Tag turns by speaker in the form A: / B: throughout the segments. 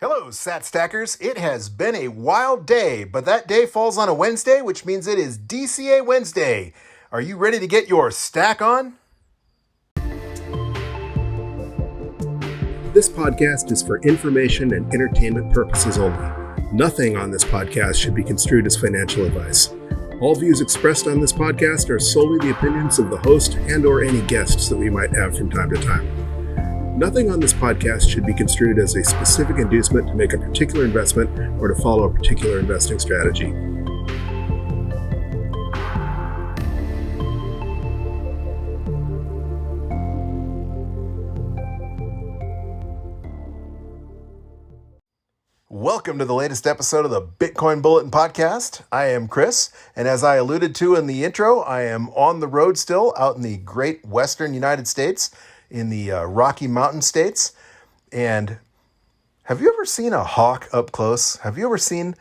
A: Hello, Sat Stackers. It has been a wild day, but that day falls on a Wednesday, which means it is DCA Wednesday. Are you ready to get your stack on? This podcast is for information and entertainment purposes only. Nothing on this podcast should be construed as financial advice. All views expressed on this podcast are solely the opinions of the host and/or any guests that we might have from time to time. Nothing on this podcast should be construed as a specific inducement to make a particular investment or to follow a particular investing strategy. Welcome to the latest episode of the Bitcoin Bulletin Podcast. I am Chris, and as I alluded to in the intro, I am on the road still out in the great western United States, in the Rocky Mountain states. And have you ever seen a hawk up close? Have you ever seen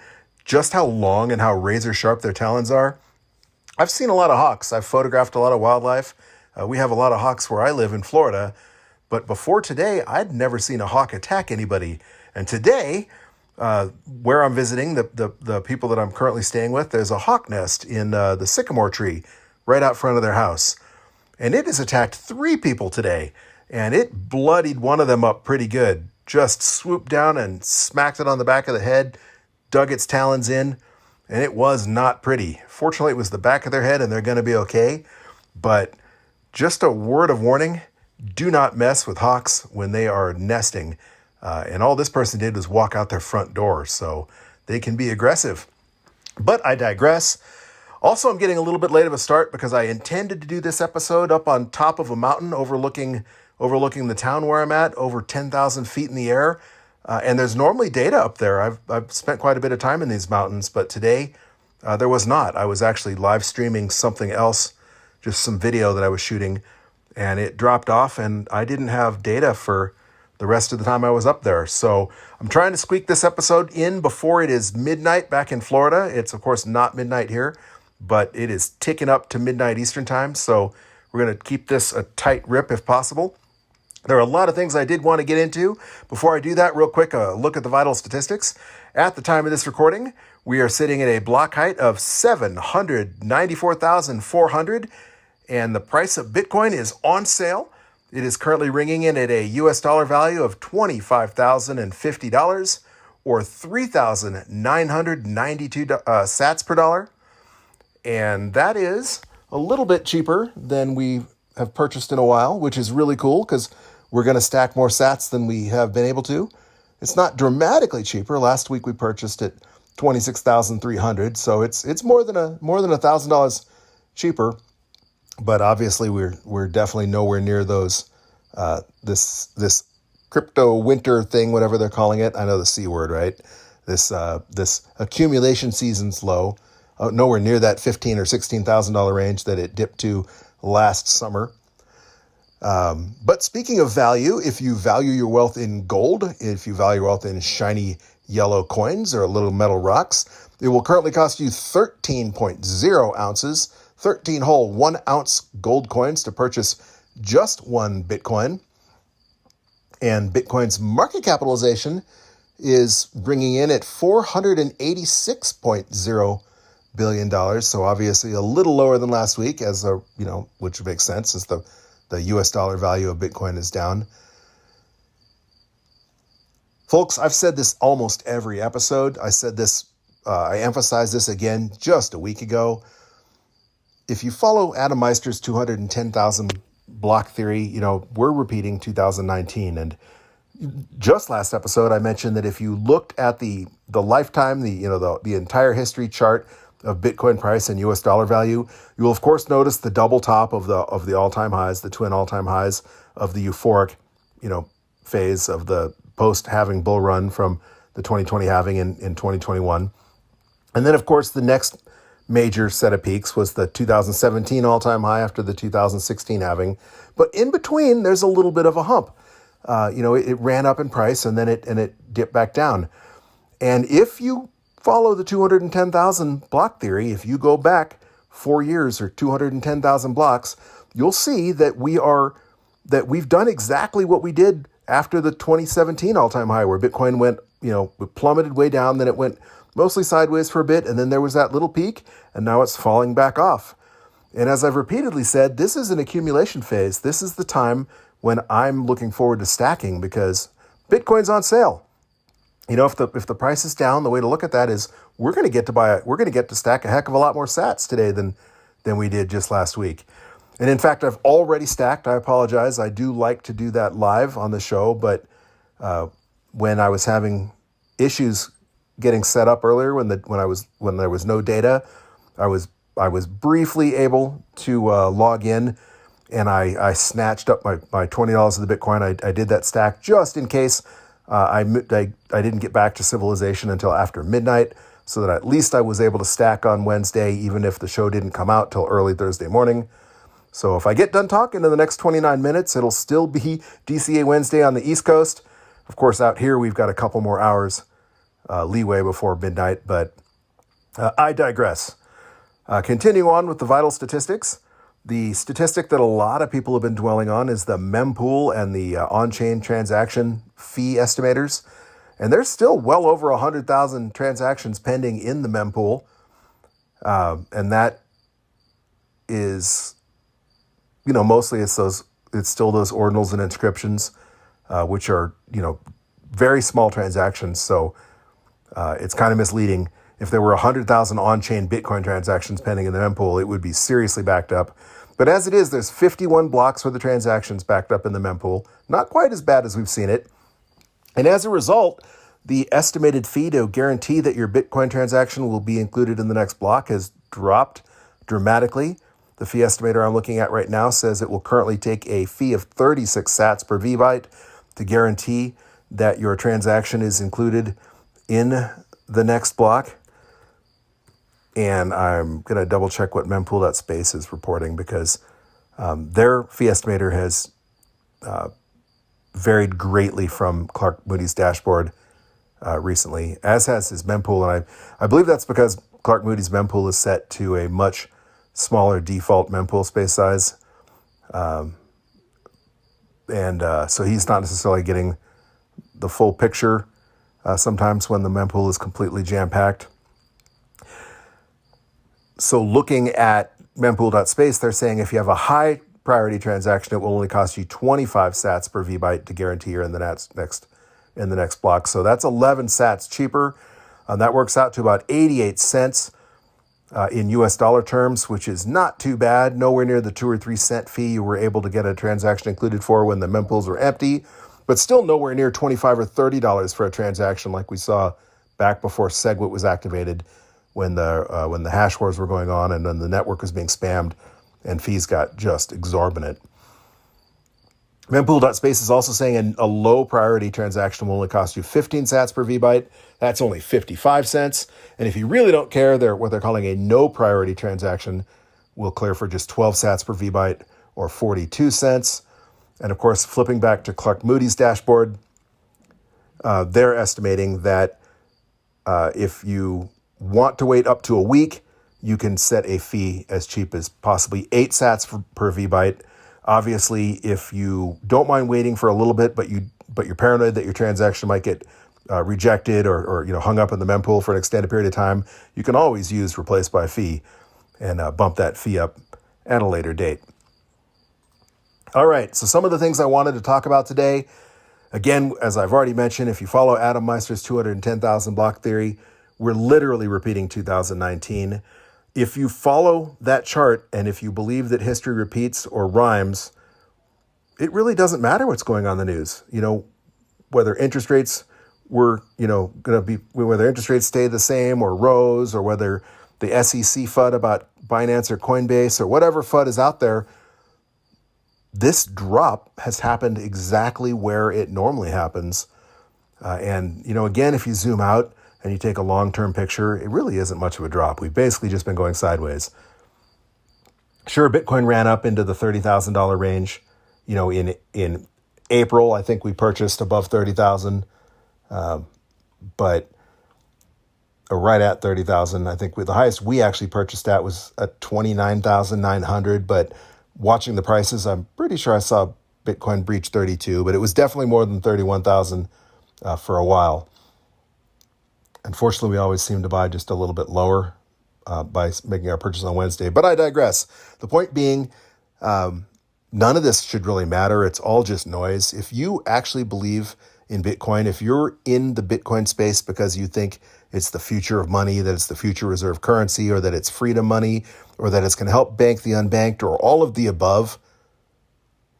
A: just how long and how razor sharp their talons are? I've seen a lot of hawks. I've photographed a lot of wildlife. We have a lot of hawks where I live in Florida. But before today, I'd never seen a hawk attack anybody. And today, where I'm visiting, the people that I'm currently staying with, there's a hawk nest in the sycamore tree right out front of their house. And it has attacked 3 people today, and it bloodied one of them up pretty good. Just swooped down and smacked it on the back of the head, dug its talons in, and it was not pretty. Fortunately, it was the back of their head, and they're going to be okay. But just a word of warning, do not mess with hawks when they are nesting. And all this person did was walk out their front door, so they can be aggressive. But I digress. Also, I'm getting a little bit late of a start because I intended to do this episode up on top of a mountain overlooking the town where I'm at, over 10,000 feet in the air. And there's normally data up there. I've spent quite a bit of time in these mountains, but today there was not. I was actually live streaming something else, just some video that I was shooting, and it dropped off, and I didn't have data for the rest of the time I was up there. So I'm trying to squeak this episode in before it is midnight back in Florida. It's, of course, not midnight here, but it is ticking up to midnight Eastern time, so we're going to keep this a tight rip if possible. There are a lot of things I did want to get into. Before I do that, real quick, a look at the vital statistics. At the time of this recording, we are sitting at a block height of 794,400, and the price of Bitcoin is on sale. It is currently ringing in at a US dollar value of $25,050 or 3,992 sats per dollar. And that is a little bit cheaper than we have purchased in a while, which is really cool because we're going to stack more sats than we have been able to. It's not dramatically cheaper. Last week we purchased at $26,300, so it's more than $1,000 cheaper. But obviously we're definitely nowhere near those this crypto winter thing, whatever they're calling it. I know the C word, right? This accumulation season's low. Nowhere near that $15,000 or $16,000 range that it dipped to last summer. But speaking of value, if you value your wealth in gold, if you value your wealth in shiny yellow coins or little metal rocks, it will currently cost you 13.0 ounces, 13 whole 1 ounce gold coins to purchase just 1 Bitcoin. And Bitcoin's market capitalization is bringing in at $486.0 billion. So obviously a little lower than last week, which makes sense since the US dollar value of Bitcoin is down. Folks, I've said this almost every episode. I said this, I emphasized this again just a week ago. If you follow Adam Meister's 210,000 block theory, we're repeating 2019. And just last episode, I mentioned that if you looked at the lifetime, the entire history chart of Bitcoin price and US dollar value, you will of course notice the double top of the all-time highs, the twin all-time highs of the euphoric, phase of the post-halving bull run from the 2020 halving in 2021. And then of course the next major set of peaks was the 2017 all-time high after the 2016 halving. But in between, there's a little bit of a hump. It ran up in price and then it dipped back down. And if you follow the 210,000 block theory, if you go back 4 years or 210,000 blocks, you'll see that we've done exactly what we did after the 2017 all-time high where Bitcoin went, it plummeted way down, then it went mostly sideways for a bit, and then there was that little peak, and now it's falling back off. And as I've repeatedly said, this is an accumulation phase. This is the time when I'm looking forward to stacking because Bitcoin's on sale. If the price is down, the way to look at that is we're going to get to stack a heck of a lot more sats today than we did just last week. And in fact, I've already stacked. I apologize. I do like to do that live on the show, but when I was having issues getting set up earlier, when there was no data, I was briefly able to log in, and I snatched up my $20 of the Bitcoin. I did that stack just in case I didn't get back to civilization until after midnight, so that at least I was able to stack on Wednesday, even if the show didn't come out till early Thursday morning. So if I get done talking in the next 29 minutes, it'll still be DCA Wednesday on the East Coast. Of course, out here, we've got a couple more hours leeway before midnight, but I digress. Continue on with the vital statistics. The statistic that a lot of people have been dwelling on is the mempool and the on-chain transaction fee estimators. And there's still well over 100,000 transactions pending in the mempool. And that is, mostly it's still those ordinals and inscriptions, which are, very small transactions. So it's kind of misleading. If there were 100,000 on-chain Bitcoin transactions pending in the mempool, it would be seriously backed up. But as it is, there's 51 blocks worth of transactions backed up in the mempool. Not quite as bad as we've seen it. And as a result, the estimated fee to guarantee that your Bitcoin transaction will be included in the next block has dropped dramatically. The fee estimator I'm looking at right now says it will currently take a fee of 36 sats per VByte to guarantee that your transaction is included in the next block. And I'm going to double check what mempool.space is reporting because their fee estimator has varied greatly from Clark Moody's dashboard recently, as has his mempool. And I believe that's because Clark Moody's mempool is set to a much smaller default mempool space size. So he's not necessarily getting the full picture sometimes when the mempool is completely jam-packed. So looking at mempool.space, they're saying if you have a high priority transaction, it will only cost you 25 sats per VByte to guarantee you're in the next block. So that's 11 sats cheaper. That works out to about 88 cents in US dollar terms, which is not too bad. Nowhere near the 2 or 3 cent fee you were able to get a transaction included for when the mempools were empty, but still nowhere near $25 or $30 for a transaction like we saw back before SegWit was activated, when the hash wars were going on and then the network was being spammed and fees got just exorbitant. Mempool.space is also saying a low priority transaction will only cost you 15 sats per VByte. That's only 55 cents. And if you really don't care, what they're calling a no priority transaction will clear for just 12 sats per VByte or 42 cents. And of course, flipping back to Clark Moody's dashboard, they're estimating that if you want to wait up to a week, you can set a fee as cheap as possibly 8 sats per VByte. Obviously, if you don't mind waiting for a little bit, but you're paranoid that your transaction might get rejected or hung up in the mempool for an extended period of time, you can always use replace by fee and bump that fee up at a later date. All right, so some of the things I wanted to talk about today. Again, as I've already mentioned, if you follow Adam Meister's 210,000 block theory, we're literally repeating 2019. If you follow that chart and if you believe that history repeats or rhymes, it really doesn't matter what's going on in the news. Whether interest rates were, whether interest rates stay the same or rose, or whether the SEC FUD about Binance or Coinbase or whatever FUD is out there, this drop has happened exactly where it normally happens. And again, if you zoom out and you take a long-term picture, it really isn't much of a drop. We've basically just been going sideways. Sure, Bitcoin ran up into the $30,000 range. In April, I think we purchased above 30,000, but right at 30,000. I think the highest we actually purchased at was at 29,900. But watching the prices, I'm pretty sure I saw Bitcoin breached 32, but it was definitely more than 31,000 for a while. Unfortunately, we always seem to buy just a little bit lower by making our purchase on Wednesday. But I digress. The point being, none of this should really matter. It's all just noise. If you actually believe in Bitcoin, if you're in the Bitcoin space because you think it's the future of money, that it's the future reserve currency, or that it's freedom money, or that it's going to help bank the unbanked, or all of the above,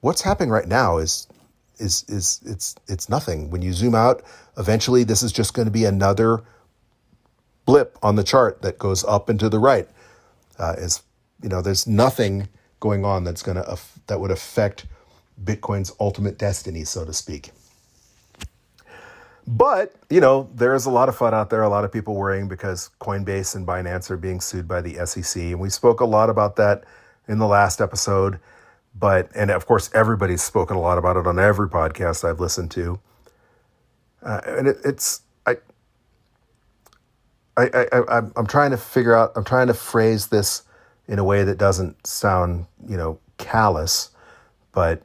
A: what's happening right now is it's nothing. When you zoom out, eventually this is just going to be another blip on the chart that goes up and to the right. There's nothing going on that would affect Bitcoin's ultimate destiny, so to speak. But, there is a lot of fun out there, a lot of people worrying because Coinbase and Binance are being sued by the SEC. And we spoke a lot about that in the last episode. And of course, everybody's spoken a lot about it on every podcast I've listened to. I'm trying to phrase this in a way that doesn't sound, callous, but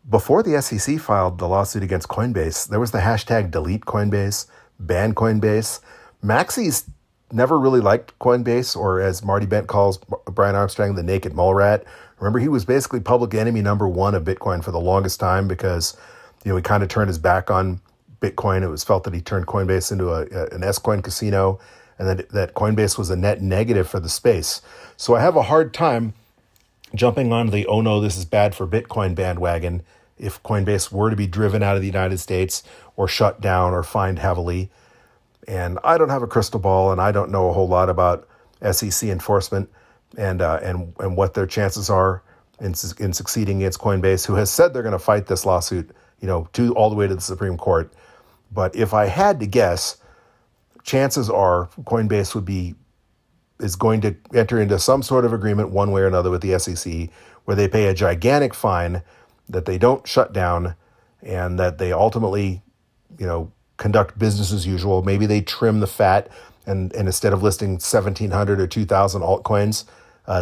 A: before the SEC filed the lawsuit against Coinbase, there was the hashtag delete Coinbase, ban Coinbase. Maxie's never really liked Coinbase, or as Marty Bent calls Brian Armstrong, the naked mole rat. Remember, he was basically public enemy number one of Bitcoin for the longest time because, he kind of turned his back on Bitcoin. It was felt that he turned Coinbase into an S-coin casino, and that Coinbase was a net negative for the space. So I have a hard time jumping on the, oh no, this is bad for Bitcoin bandwagon if Coinbase were to be driven out of the United States or shut down or fined heavily. And I don't have a crystal ball, and I don't know a whole lot about SEC enforcement and what their chances are in succeeding against Coinbase, who has said they're going to fight this lawsuit, all the way to the Supreme Court. But if I had to guess, chances are Coinbase is going to enter into some sort of agreement one way or another with the SEC, where they pay a gigantic fine, that they don't shut down, and that they ultimately, conduct business as usual. Maybe they trim the fat, and instead of listing 1,700 or 2,000 altcoins,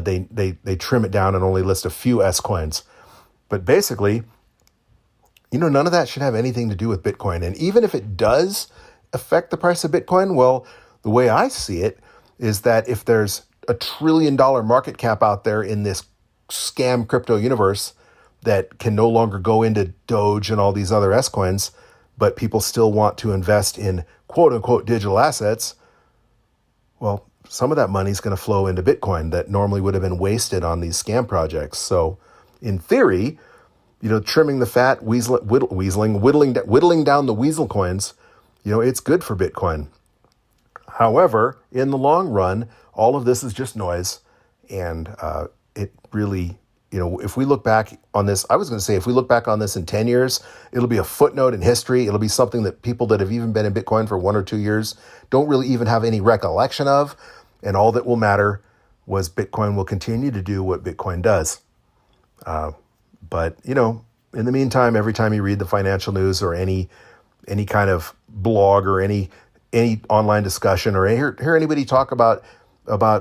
A: they trim it down and only list a few S coins. But basically, none of that should have anything to do with Bitcoin. And even if it does affect the price of Bitcoin, well, the way I see it is that if there's $1 trillion market cap out there in this scam crypto universe that can no longer go into Doge and all these other S coins, but people still want to invest in quote unquote digital assets, well, some of that money is going to flow into Bitcoin that normally would have been wasted on these scam projects. So in theory, trimming the fat, whittling down the weasel coins, it's good for Bitcoin. However, in the long run, all of this is just noise. And it really, if we look back on this, I was going to say, if we look back on this in 10 years, it'll be a footnote in history. It'll be something that people that have even been in Bitcoin for 1 or 2 years don't really even have any recollection of. And all that will matter was Bitcoin will continue to do what Bitcoin does. But, in the meantime, every time you read the financial news or any kind of blog or any online discussion, or hear anybody talk about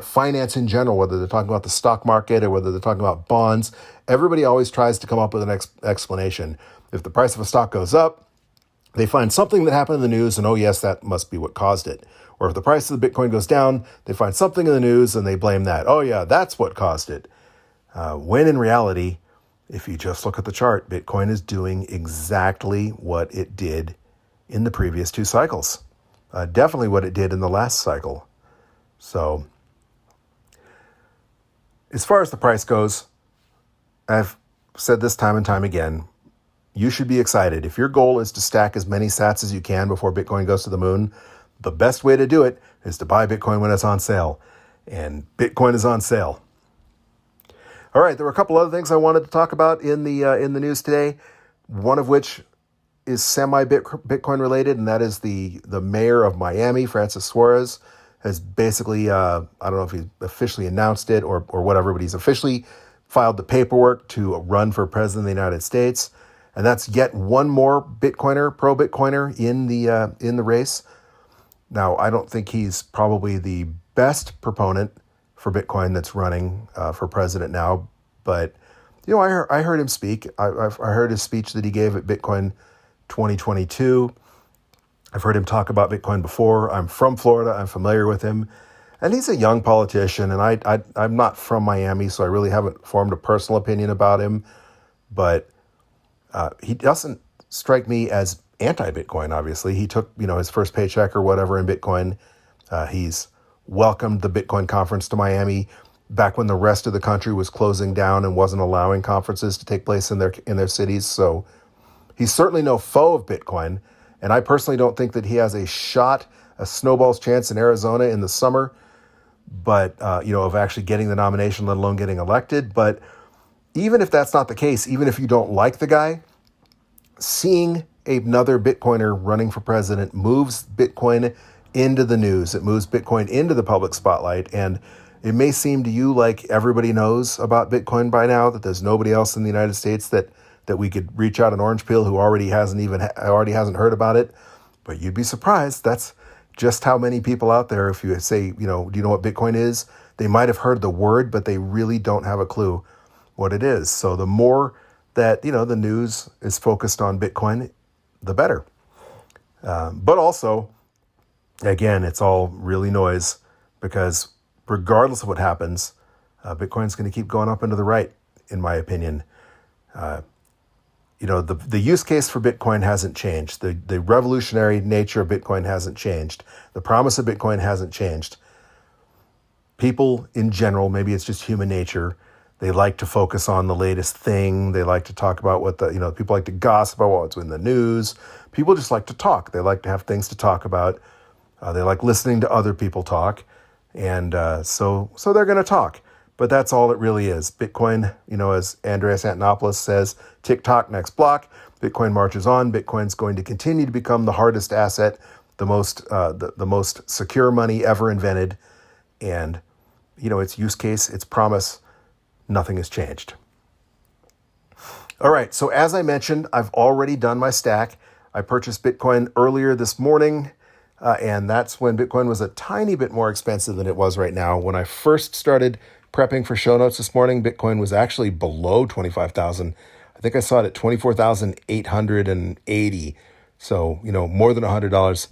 A: finance in general, whether they're talking about the stock market or whether they're talking about bonds, everybody always tries to come up with an explanation. If the price of a stock goes up, they find something that happened in the news and, oh yes, that must be what caused it. Or if the price of the Bitcoin goes down, they find something in the news and they blame that. Oh yeah, that's what caused it. When in reality, if you just look at the chart, Bitcoin is doing exactly what it did in the previous 2 cycles. Definitely what it did in the last cycle. So as far as the price goes, I've said this time and time again, you should be excited. If your goal is to stack as many sats as you can before Bitcoin goes to the moon, the best way to do it is to buy Bitcoin when it's on sale. And Bitcoin is on sale. All right, there were a couple other things I wanted to talk about in the news today, one of which is semi-Bitcoin related, and that is the mayor of Miami, Francis Suarez, has basically, I don't know if he officially announced it or whatever, but he's officially filed the paperwork to run for president of the United States. And that's yet one more Bitcoiner, pro-Bitcoiner in the race. Now, I don't think he's probably the best proponent for Bitcoin that's running for president now, but I heard him speak. I heard his speech that he gave at Bitcoin 2022. I've heard him talk about Bitcoin before. I'm from Florida. I'm familiar with him. And he's a young politician, and I'm not from Miami, so I really haven't formed a personal opinion about him. But he doesn't strike me as anti-Bitcoin, obviously. He took, his first paycheck or whatever in Bitcoin. He's welcomed the Bitcoin conference to Miami back when the rest of the country was closing down and wasn't allowing conferences to take place in their cities. So he's certainly no foe of Bitcoin. And I personally don't think that he has a snowball's chance in Arizona in the summer, but, of actually getting the nomination, let alone getting elected. But even if that's not the case, even if you don't like the guy, seeing another Bitcoiner running for president moves Bitcoin into the news. It moves Bitcoin into the public spotlight. And it may seem to you like everybody knows about Bitcoin by now, that there's nobody else in the United States that we could reach out an orange peel who already hasn't heard about it. But you'd be surprised. That's just how many people out there, if you say, do you know what Bitcoin is? They might have heard the word, but they really don't have a clue what it is. So the more that, the news is focused on Bitcoin, the better. But also, again, it's all really noise, because regardless of what happens, Bitcoin's going to keep going up and to the right, in my opinion. The use case for Bitcoin hasn't changed. The revolutionary nature of Bitcoin hasn't changed. The promise of Bitcoin hasn't changed. People in general, maybe it's just human nature, they like to focus on the latest thing. They like to talk about people like to gossip about what's in the news. People just like to talk. They like to have things to talk about. They like listening to other people talk. And so they're going to talk. But that's all it really is. Bitcoin, as Andreas Antonopoulos says, tick-tock, next block. Bitcoin marches on. Bitcoin's going to continue to become the hardest asset, the most secure money ever invented. And, its use case, its promise, nothing has changed. All right, so as I mentioned, I've already done my stack. I purchased Bitcoin earlier this morning, and that's when Bitcoin was a tiny bit more expensive than it was right now. When I first started prepping for show notes this morning, Bitcoin was actually below 25,000. I think I saw it at 24,880. So, more than $100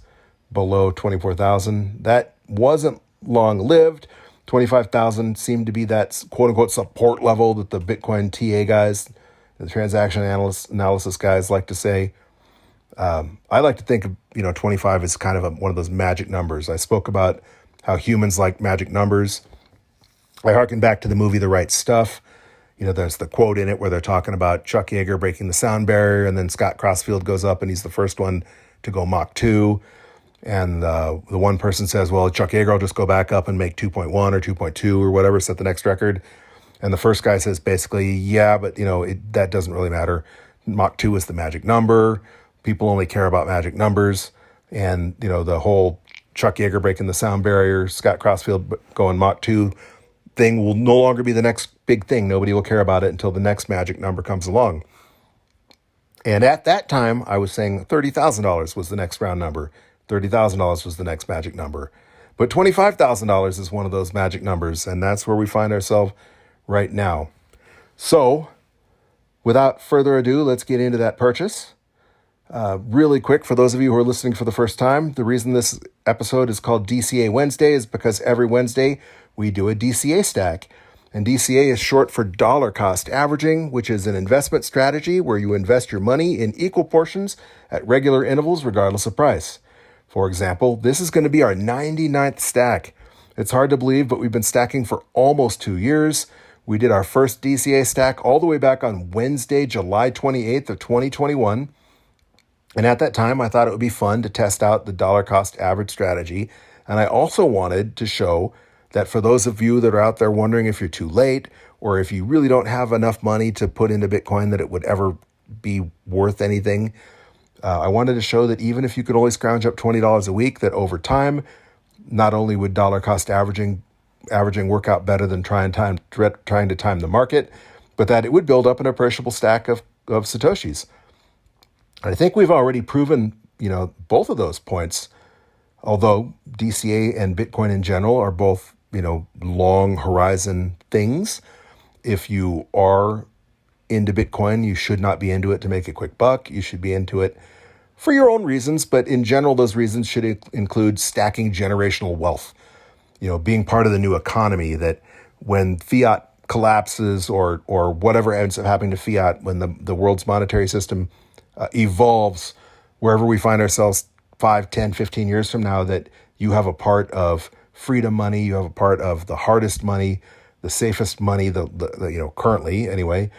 A: below 24,000. That wasn't long lived. 25,000 seemed to be that quote unquote support level that the Bitcoin TA guys, the transaction analysis guys like to say. I like to think of, 25 as kind of one of those magic numbers. I spoke about how humans like magic numbers. I harken back to the movie The Right Stuff. There's the quote in it where they're talking about Chuck Yeager breaking the sound barrier, and then Scott Crossfield goes up and he's the first one to go Mach 2. And the one person says, well, Chuck Yeager will just go back up and make 2.1 or 2.2 or whatever, set the next record. And the first guy says basically, yeah, but, that doesn't really matter. Mach 2 is the magic number. People only care about magic numbers. And, the whole Chuck Yeager breaking the sound barrier, Scott Crossfield going Mach 2 thing will no longer be the next big thing. Nobody will care about it until the next magic number comes along. And at that time, I was saying $30,000 was the next round number. $30,000 was the next magic number. But $25,000 is one of those magic numbers, and that's where we find ourselves right now. So, without further ado, let's get into that purchase. Really quick, for those of you who are listening for the first time, the reason this episode is called DCA Wednesday is because every Wednesday we do a DCA stack. And DCA is short for dollar cost averaging, which is an investment strategy where you invest your money in equal portions at regular intervals regardless of price. For example, this is going to be our 99th stack. It's hard to believe, but we've been stacking for almost 2 years. We did our first DCA stack all the way back on Wednesday, July 28th of 2021. And at that time, I thought it would be fun to test out the dollar cost average strategy. And I also wanted to show that for those of you that are out there wondering if you're too late or if you really don't have enough money to put into Bitcoin that it would ever be worth anything, I wanted to show that even if you could only scrounge up $20 a week, that over time, not only would dollar cost averaging work out better than trying to time the market, but that it would build up an appreciable stack of Satoshis. I think we've already proven, both of those points, although DCA and Bitcoin in general are both, long horizon things. If you are into Bitcoin, you should not be into it to make a quick buck. You should be into it for your own reasons, but in general, those reasons should include stacking generational wealth. Being part of the new economy, that when fiat collapses or whatever ends up happening to fiat, when the world's monetary system evolves, wherever we find ourselves 5, 10, 15 years from now, that you have a part of freedom money, you have a part of the hardest money, the safest money, the currently anyway,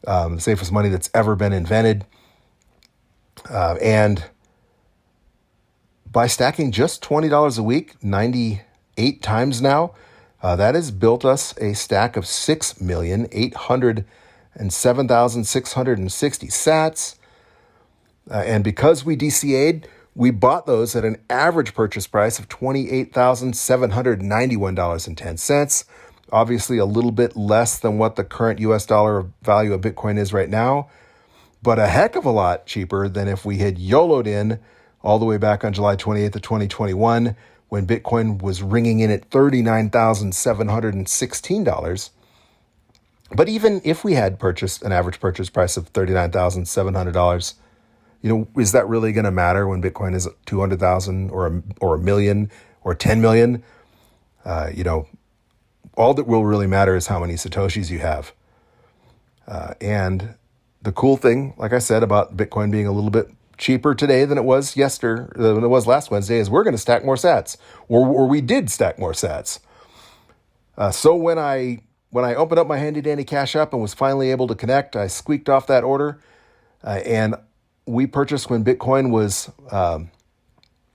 A: the safest money that's ever been invented. And by stacking just $20 a week, 98 times now, that has built us a stack of 6,807,660 sats. And because we DCA'd, we bought those at an average purchase price of $28,791.10. Obviously, a little bit less than what the current US dollar value of Bitcoin is right now, but a heck of a lot cheaper than if we had YOLO'd in all the way back on July 28th of 2021, when Bitcoin was ringing in at $39,716. But even if we had purchased an average purchase price of $39,700, is that really going to matter when Bitcoin is 200,000 or a million or 10 million? All that will really matter is how many Satoshis you have. And the cool thing, like I said, about Bitcoin being a little bit cheaper today than it was last Wednesday, is we're going to stack more sats, or we did stack more sats. So when I opened up my handy dandy Cash App and was finally able to connect, I squeaked off that order, and we purchased when Bitcoin was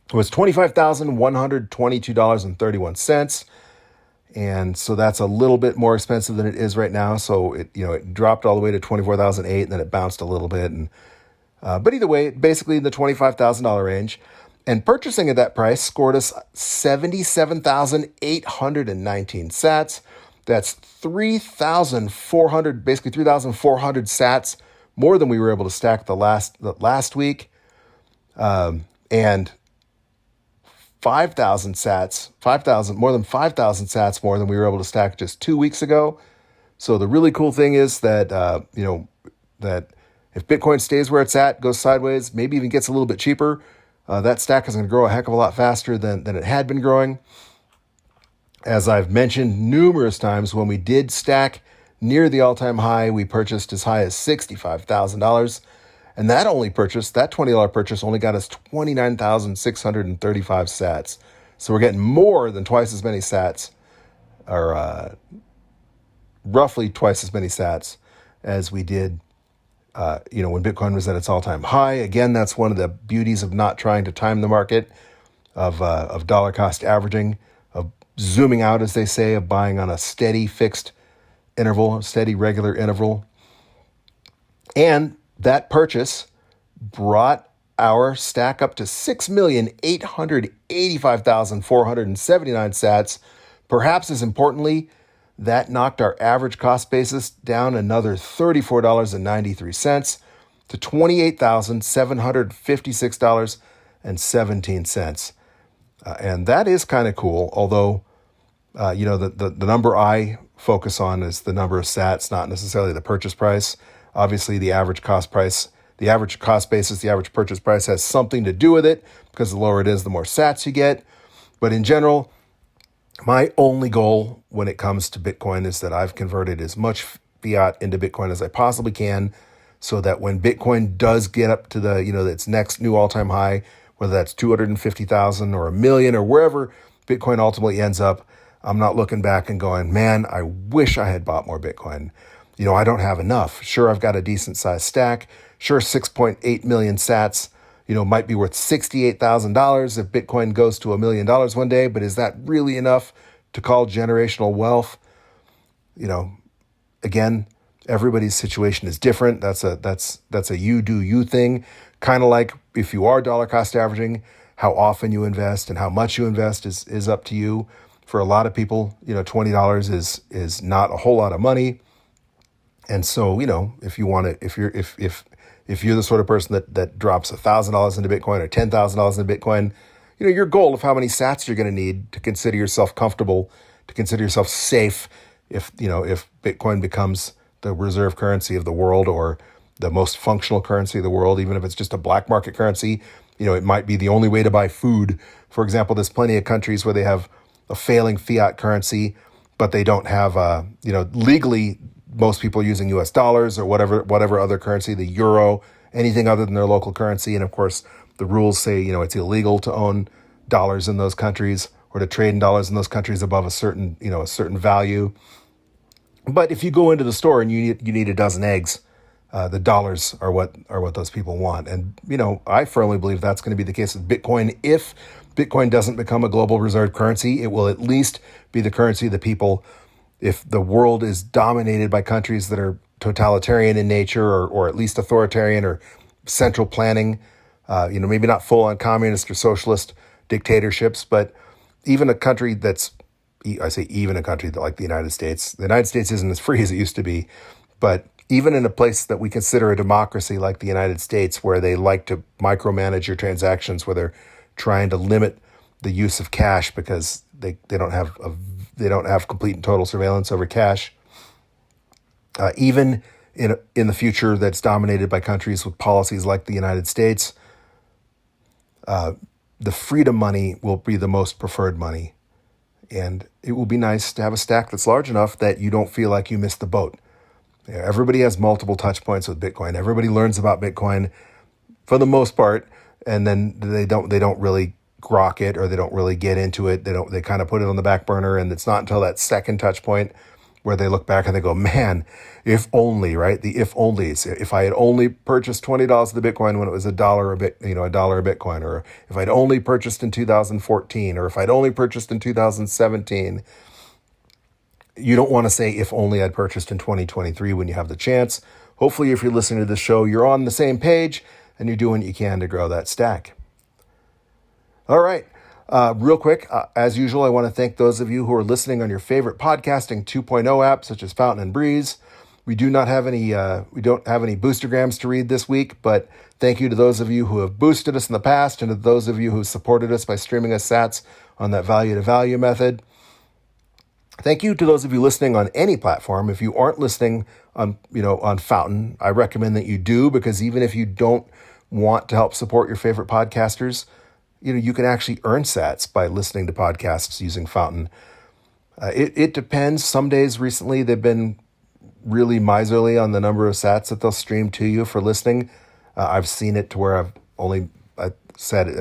A: $25,122.31. And so that's a little bit more expensive than it is right now. So it dropped all the way to $24,008, and then it bounced a little bit. And but either way, basically in the $25,000 range. And purchasing at that price scored us 77,819 sats. That's 3,400, basically 3,400 sats more than we were able to stack the last week, and 5,000 sats, more than 5,000 sats more than we were able to stack just 2 weeks ago. So the really cool thing is that that if Bitcoin stays where it's at, goes sideways, maybe even gets a little bit cheaper, that stack is going to grow a heck of a lot faster than it had been growing. As I've mentioned numerous times, when we did stack near the all-time high, we purchased as high as $65,000. And that $20 purchase only got us 29,635 sats. So we're getting more than twice as many sats, or roughly twice as many sats as we did when Bitcoin was at its all-time high. Again, that's one of the beauties of not trying to time the market, of dollar cost averaging, of zooming out, as they say, of buying on a steady fixed interval, steady regular interval. And that purchase brought our stack up to 6,885,479 sats. Perhaps as importantly, that knocked our average cost basis down another $34.93 to $28,756.17. And that is kind of cool, although the number I focus on is the number of sats, not necessarily the purchase price. Obviously, the average cost basis, the average purchase price has something to do with it, because the lower it is, the more sats you get. But in general, my only goal when it comes to Bitcoin is that I've converted as much fiat into Bitcoin as I possibly can, so that when Bitcoin does get up to its next new all-time high, whether that's 250,000 or a million or wherever Bitcoin ultimately ends up, I'm not looking back and going, man, I wish I had bought more Bitcoin. I don't have enough. Sure, I've got a decent sized stack. Sure, 6.8 million sats, might be worth $68,000 if Bitcoin goes to $1 million one day, but is that really enough to call generational wealth? Again, everybody's situation is different. That's a you do you thing. Kind of like if you are dollar cost averaging, how often you invest and how much you invest is up to you. For a lot of people, $20 is not a whole lot of money. And so, if you want to, if you're the sort of person that drops $1,000 into Bitcoin or $10,000 into Bitcoin, your goal of how many sats you're going to need to consider yourself comfortable, to consider yourself safe, if Bitcoin becomes the reserve currency of the world or the most functional currency of the world, even if it's just a black market currency. It might be the only way to buy food. For example, there's plenty of countries where they have a failing fiat currency, but they don't have, legally, most people are using US dollars or whatever other currency, the euro, anything other than their local currency. And of course, the rules say, it's illegal to own dollars in those countries or to trade in dollars in those countries above a certain value. But if you go into the store and you need a dozen eggs, the dollars are what those people want. And, I firmly believe that's going to be the case with Bitcoin. If Bitcoin doesn't become a global reserve currency, it will at least be the currency of the people. If the world is dominated by countries that are totalitarian in nature or at least authoritarian or central planning, maybe not full on communist or socialist dictatorships, but even a country even a country like the United States. The United States isn't as free as it used to be, but even in a place that we consider a democracy like the United States, where they like to micromanage your transactions, where they're trying to limit the use of cash because they don't have complete and total surveillance over cash. Even in the future that's dominated by countries with policies like the United States, the freedom money will be the most preferred money. And it will be nice to have a stack that's large enough that you don't feel like you missed the boat. Everybody has multiple touch points with Bitcoin. Everybody learns about Bitcoin for the most part, and then they don't really grok it or they don't really get into it. They kind of put it on the back burner, and it's not until that second touch point where they look back and they go, man, if only, right? The if onlys. If I had only purchased $20 of the Bitcoin when it was $1 a dollar a Bitcoin, or if I'd only purchased in 2014, or if I'd only purchased in 2017. You don't want to say, if only I'd purchased in 2023 when you have the chance. Hopefully, if you're listening to this show, you're on the same page and you're doing what you can to grow that stack. All right. Real quick, as usual, I want to thank those of you who are listening on your favorite podcasting 2.0 apps, such as Fountain and Breeze. We don't have any boostergrams to read this week, but thank you to those of you who have boosted us in the past and to those of you who supported us by streaming us sats on that value to value method. Thank you to those of you listening on any platform. If you aren't listening on Fountain, I recommend that you do, because even if you don't want to help support your favorite podcasters, you can actually earn sats by listening to podcasts using Fountain. It depends. Some days recently they've been really miserly on the number of sats that they'll stream to you for listening. I've seen it to where I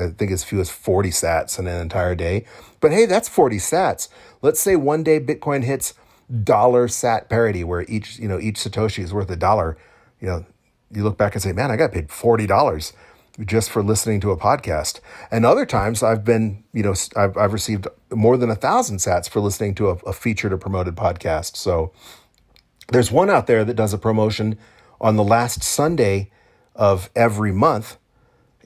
A: think as few as 40 sats in an entire day. But hey, that's 40 sats. Let's say one day Bitcoin hits dollar sat parity, where each Satoshi is worth $1. You look back and say, man, I got paid $40 just for listening to a podcast. And other times I've received more than 1,000 sats for listening to a featured or promoted podcast. So there's one out there that does a promotion on the last Sunday of every month.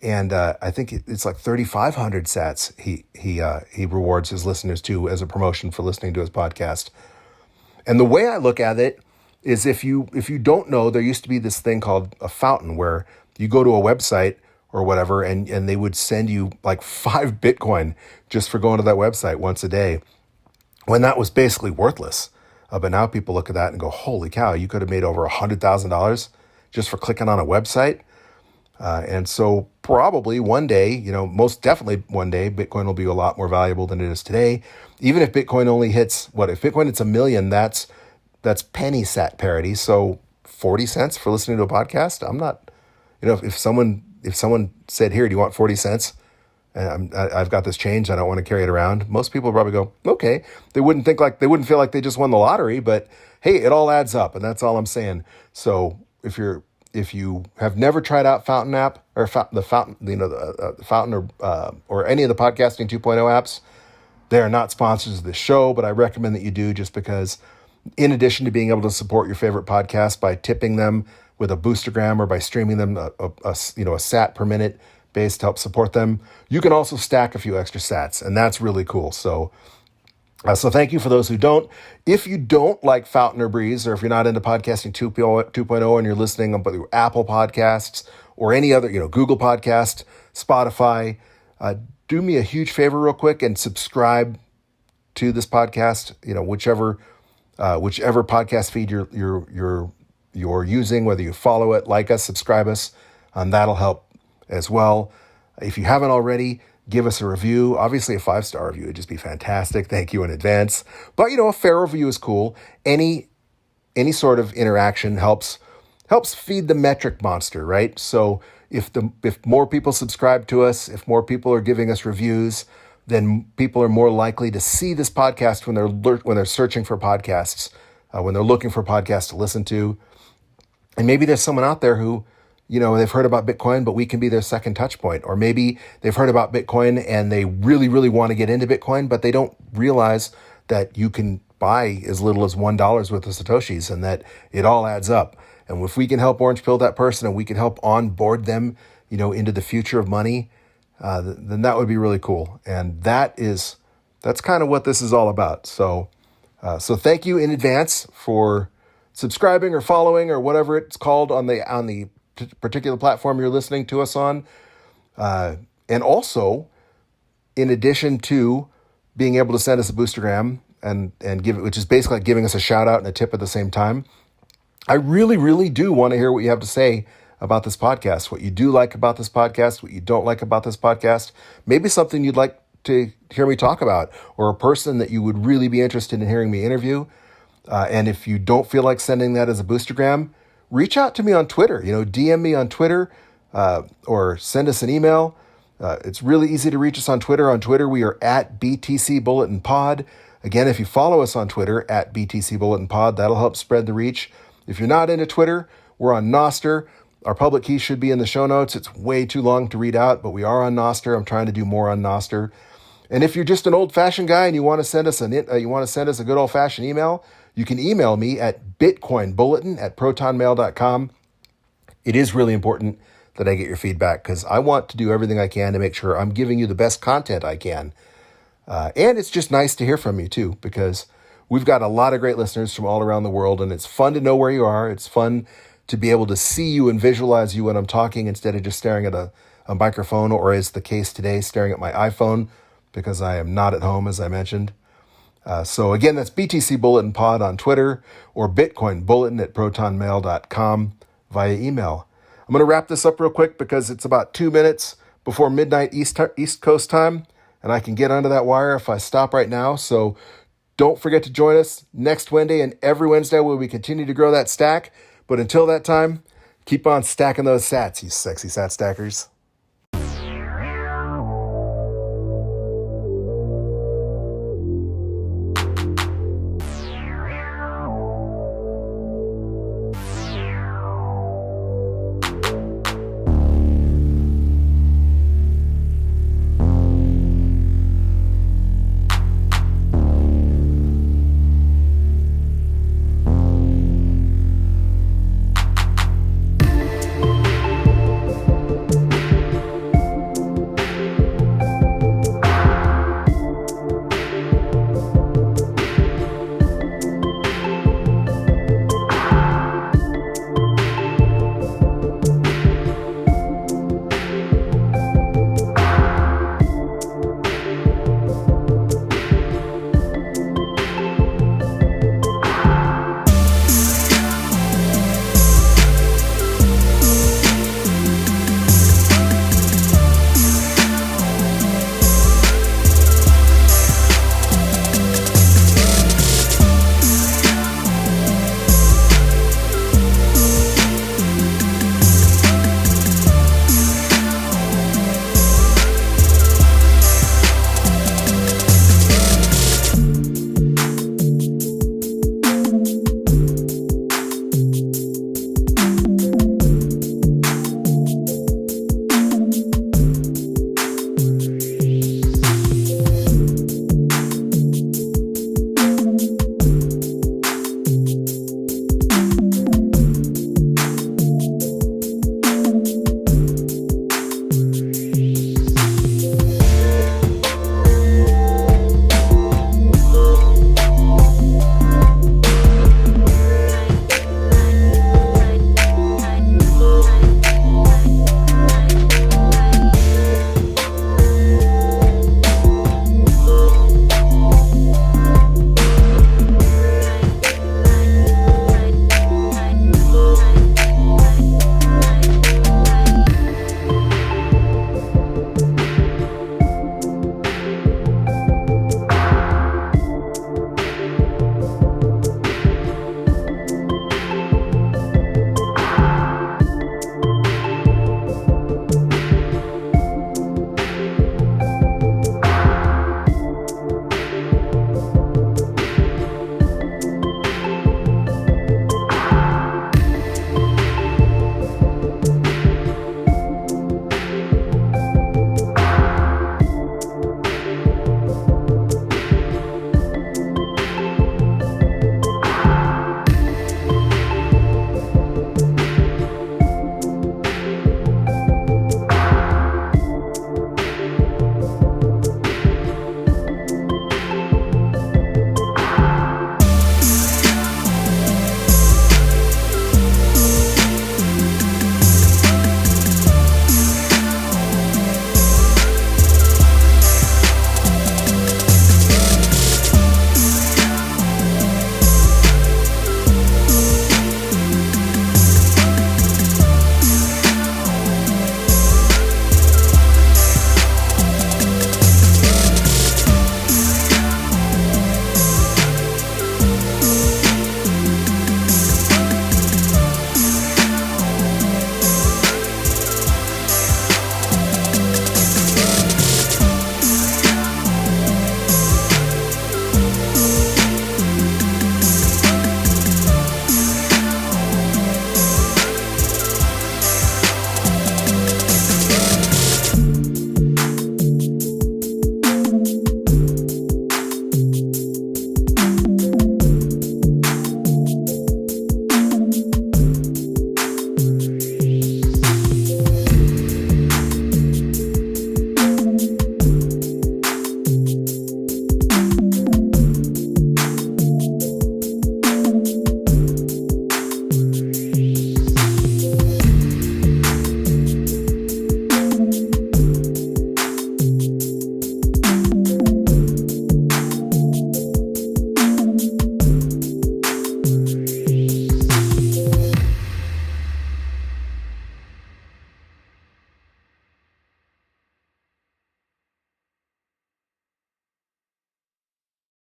A: And I think it's like 3,500 sats he rewards his listeners to as a promotion for listening to his podcast. And the way I look at it is, if you don't know, there used to be this thing called a fountain, where you go to a website or whatever, and they would send you like 5 Bitcoin just for going to that website once a day, when that was basically worthless. But now people look at that and go, holy cow, you could have made over $100,000 just for clicking on a website. And so probably one day, most definitely one day, Bitcoin will be a lot more valuable than it is today. Even if Bitcoin only hits, if Bitcoin hits 1 million, that's penny sat parity. So 40 cents for listening to a podcast. I'm not, if someone said, here, do you want 40 cents? And I've got this change. I don't want to carry it around. Most people probably go, okay. They wouldn't feel like they just won the lottery, but hey, it all adds up. And that's all I'm saying. So if you have never tried out Fountain app or the Fountain, the Fountain or any of the podcasting 2.0 apps, they are not sponsors of this show, but I recommend that you do, just because in addition to being able to support your favorite podcast by tipping them with a boostergram or by streaming them a sat per minute base to help support them, you can also stack a few extra sats, and that's really cool. So thank you for those who don't. If you don't like Fountain or Breeze, or if you're not into podcasting 2.0 and you're listening on your Apple Podcasts or any other, Google Podcast, Spotify, do me a huge favor real quick and subscribe to this podcast. Whichever podcast feed you're you're using, whether you follow it, like us, subscribe us, that'll help as well. If you haven't already, give us a review. Obviously, a 5-star review would just be fantastic. Thank you in advance. But, a fair review is cool. Any sort of interaction helps feed the metric monster, right? So if more people subscribe to us, if more people are giving us reviews, then people are more likely to see this podcast when they're searching for podcasts, when they're looking for podcasts to listen to. And maybe there's someone out there who, they've heard about Bitcoin, but we can be their second touch point. Or maybe they've heard about Bitcoin and they really, really want to get into Bitcoin, but they don't realize that you can buy as little as $1 worth of Satoshis and that it all adds up. And if we can help orange pill that person and we can help onboard them, into the future of money, then that would be really cool. And that's kind of what this is all about. So thank you in advance for subscribing or following or whatever it's called on the particular platform you're listening to us on. And also, in addition to being able to send us a boostergram and give it, which is basically like giving us a shout out and a tip at the same time, I really, really do want to hear what you have to say about this podcast, what you do like about this podcast, what you don't like about this podcast, maybe something you'd like to hear me talk about, or a person that you would really be interested in hearing me interview. And if you don't feel like sending that as a boostergram, reach out to me on Twitter, DM me on Twitter, or send us an email. It's really easy to reach us on Twitter. On Twitter, we are at BTC Bulletin Pod. Again, if you follow us on Twitter at BTC Bulletin Pod, that'll help spread the reach. If you're not into Twitter, we're on Nostr. Our public key should be in the show notes. It's way too long to read out, but we are on Nostr. I'm trying to do more on Nostr. And if you're just an old-fashioned guy and you want to send us a good old-fashioned email, you can email me at bitcoinbulletin@protonmail.com. It is really important that I get your feedback because I want to do everything I can to make sure I'm giving you the best content I can. And it's just nice to hear from you too, because we've got a lot of great listeners from all around the world, and it's fun to know where you are. It's fun to be able to see you and visualize you when I'm talking instead of just staring at a microphone, or as the case today, staring at my iPhone because I am not at home, as I mentioned. So again, that's BTC Bulletin Pod on Twitter or bitcoinbulletin@protonmail.com via email. I'm going to wrap this up real quick because it's about 2 minutes before midnight East Coast time, and I can get under that wire if I stop right now. So don't forget to join us next Wednesday and every Wednesday where we continue to grow that stack. But until that time, keep on stacking those sats, you sexy sat stackers.